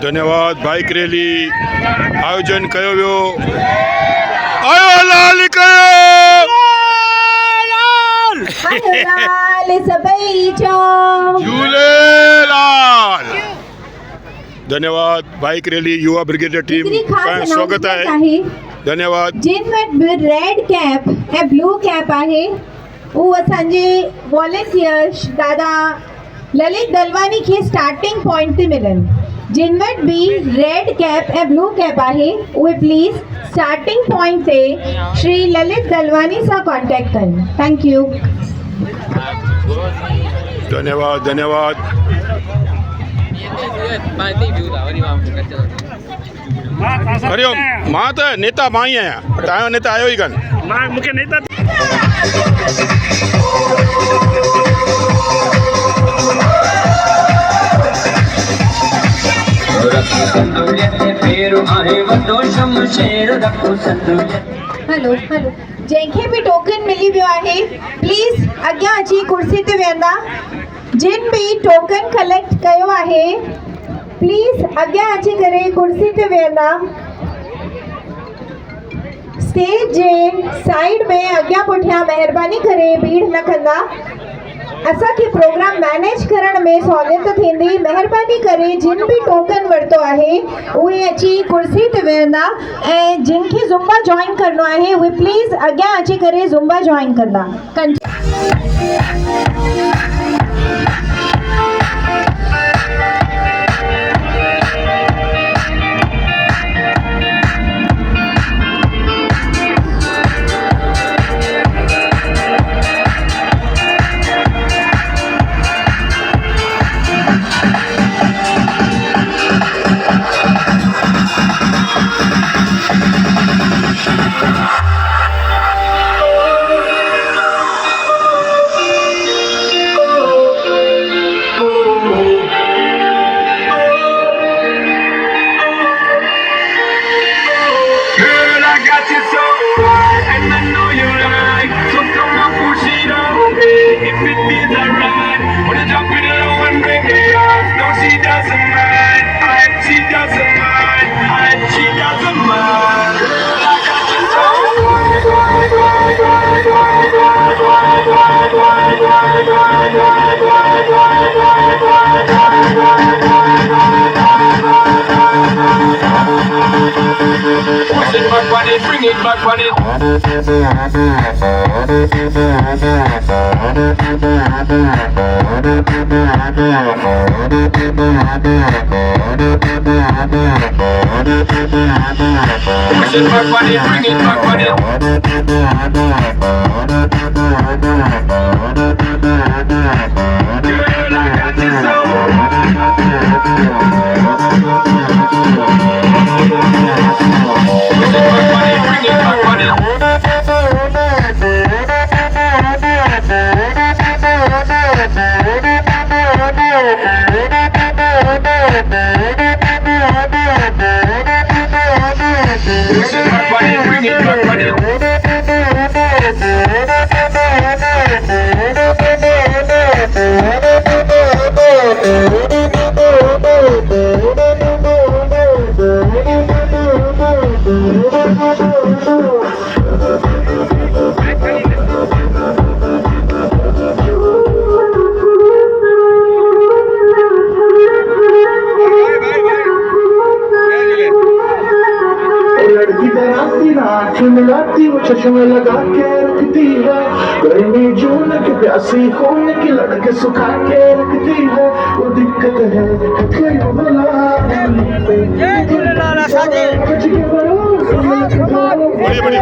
धन्यवाद। Bike rally आयोजन कयो वियो। आयो लाल कयो लाल सभई चो झूलेलाल। धन्यवाद। बाइक रैली युवा ब्रिगेड टीम का स्वागत है। धन्यवाद। जिन वटि रेड कैप ऐं ब्लू कैप आहे वो असांजे वॉलंटियर्स दादा ललित दलवानी के स्टार्टिंग पॉइंट ते मिलनि। जिन वटि भी रेड कैप ऐं ब्लू कैप आहे उहे प्लीज़ स्टार्टिंग पॉइंट ते श्री ललित दलवानी सां कॉन्टेक्ट कनि। Thank you. धन्यवाद। धन्यवाद। हरिओम। मां त नेता मां ही आहियां। तव्हांजो नेता आयो ई कोन। मूंखे नेता हेलो हेलो। जंहिंखे बि टोकन मिली वियो आहे प्लीज़ अॻियां अची कुर्सी ते वेहंदा। जिन भी टोकन कलेक्ट कयो आहे प्लीज़ अॻियां अची करे कुर्सी ते वेहंदा। स्टेज जे साइड में अॻियां पुठियां महिरबानी करे भीड़ न कंदा। असांखे प्रोग्राम मैनेज करण में सहूलियत थींदी। महिरबानी करे जिन भी टोकन वरितो आहे उहे अची कुर्सी ते वेहंदा ऐं जिनखे ज़ुम्बा जॉइन करणो आहे उहे प्लीज़ अॻियां अची करे ज़ुम्बा जॉइन कंदा। Bring it back on it. Push it back on it, bring it back on it. Girl, I got this मिलाती वो चश्मे लगा के रखती है। गर्मी जून की प्यासी खून की लड़के सुखा के रखती है। वो दिक्कत है कोई बड़ी